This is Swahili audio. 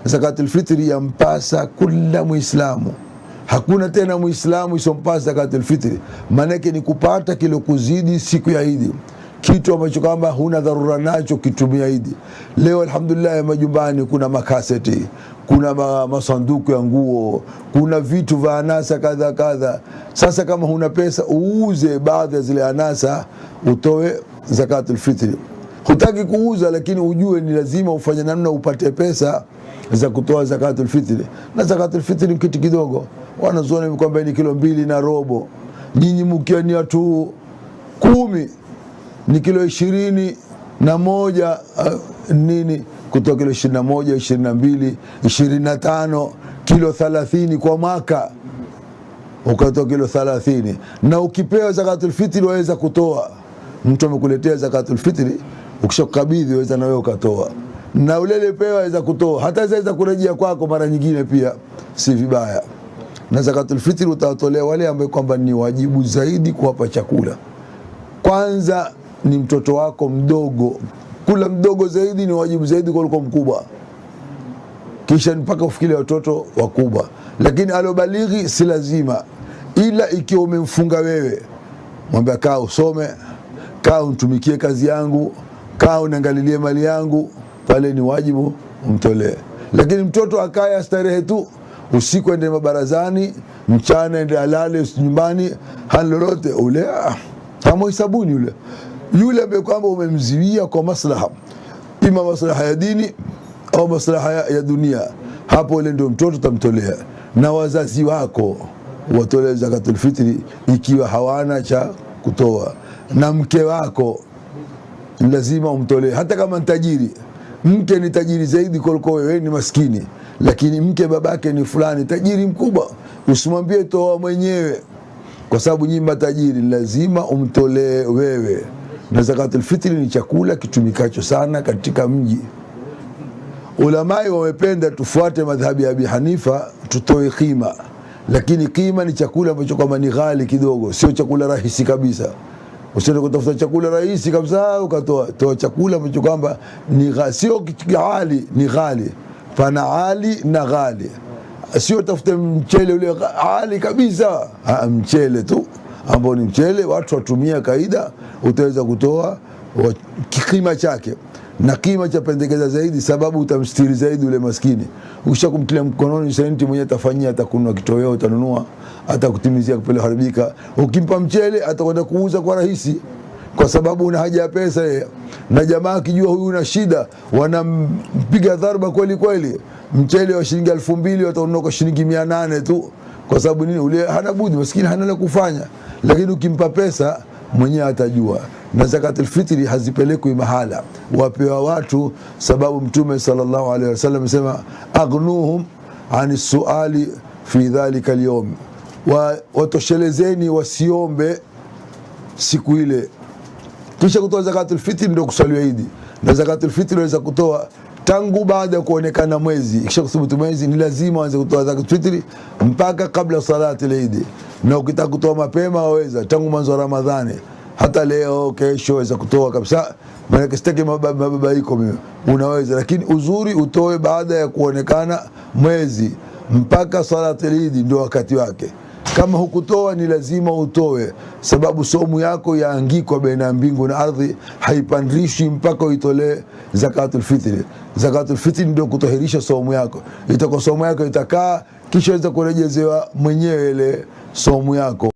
zakatul fitri yampasa kila Muislamu. Hakuna tena Muislamu isompasa zakatul fitri. Manake ni kupata kilo kuzidi siku ya Idi, kitu ambacho kama huna dharura nacho kitumia Idi. Leo alhamdulillah majumbani kuna makaseti, kuna masanduku ya nguo, kuna vitu vya anasa kadha kadha. Sasa kama huna pesa uuze baadhi ya zile anasa utoe zakatul fitri. Hutaki kuuza lakini ujue ni lazima ufanye namna upate pesa za kutoa zakatul fitri. Na zakatul fitri ni kitu kidogo. Wanazuoni kwamba ni kilo 2 na robo. Nyinyi mkiwa ni watu 10 ni kilo 21 nini kutoa kilo 21, 22, 25, kilo 30 kwa mwaka. Ukatoa kilo 30 na ukipewa zakatul fitri waweza kutoa. Mtu amekuletea zakatul fitri, ukishakabidhi waweza na wewe ukatoa. Na ule pewa waweza kutoa, hata zaweza kurejea kwako mara nyingine pia si vibaya. Na zakatul fitri utatolea wale ambao kwamba ni wajibu zaidi kuwapa chakula. Kwanza ni mtoto wako mdogo. Kula mdogo zaidi ni wajibu zaidi kuliko mkubwa. Kisha mpaka ufikirie watoto wakubwa. Lakini alobalighi si lazima, ila ikiwa umemfunga wewe, mwambie kaa usome, kaa utumikie kazi yangu, kaa unaangalilie mali yangu, pale ni wajibu umtolee. Lakini mtoto akaya starehe tu, usiku ende mabarazani, mchana ende alale nyumbani, hana lolote, ule kama hisabuni yule ambaye kwamba umemziwia kwa maslaha, ima maslaha ya dini au maslaha ya dunia, hapo ile ndio mtoto tamtolea. Na wazazi wako watolee zakatul fitri ikiwa hawana cha kutoa. Na mke wako lazima umtolee, hata kama ni tajiri. Mke ni tajiri zaidi kuliko wewe ni maskini, lakini mke babake ni fulani tajiri mkubwa, usimwambie toa mwenyewe, kwa sababu nyinyi matajiri lazima umtolee wewe. Na zakatul fitri ni chakula kitumikacho sana katika mji. Ulamai wamependa tufuate madhhabi ya Abi Hanifa, tutoe qima. Lakini qima ni chakula ambacho kama ni ghali kidogo, sio chakula rahisi kabisa. Usiende kutafuta chakula rahisi kabisa ukatoa chakula ambacho kwamba ni sio ghali, ni ghali. Pana ali na ghali. Sio tafute mchele ule ghali kabisa, mchele tu ambao ni mchele watu watumia kaida, utaweza kutoa kima chake. Na kima cha pendekeza zaidi, sababu utamstiri zaidi ule maskini. Ukishakumtilia mkononi senti mwenye atafanyia, atakunua kitoweo, utanunua, atakutimizia kupele haribika. Ukimpa mchele atakwenda kuuza kwa rahisi, kwa sababu una haja ya pesa yeye. Na jamaa akijua huyu una shida, wanampiga dharba kweli kweli. Mchele wa shilingi 2000 watanunua kwa shilingi 800 tu, kwa sababu nini? Ule hana budi, maskini hana la kufanya. Lakini ukimpa pesa mwenyewe atajua. Na zakatul fitri hazipelekwi mahala, wapewa watu, sababu Mtume sallallahu alaihi wasallam amesema aghnuhum ani suali fi dhalika al-yawm, watoshelezeni wasiombe siku ile. Kisha kutoa zakatul fitri ndio kusaliwa Idi. Na zakatul fitri unaweza kutoa tangu baada ya kuonekana mwezi. Kisha kuthubutu mwezi ni lazima uanze kutoa zakatul fitri mpaka kabla salati al-Eid. Na ukitaka kutoa mapema waweza tangu mwanzo wa Ramadhani, hata leo kesho waweza kutoa kabisa. Maana sitaki mababaiko mimi, unaweza. Lakini uzuri utoe baada ya kuonekana mwezi mpaka salati al-Eid, ndio wakati wake. Kama hukutoa ni lazima utoe, sababu somu yako yaangikwa baina mbingu na ardhi, haipandishwi mpaka uitolee zakatul fitri. Zakatul fitri ndio kutohirisha somu yako. Itakuwa somu yako itakaa, kisha waweza kurejezewa mwenyewe ile somu yako.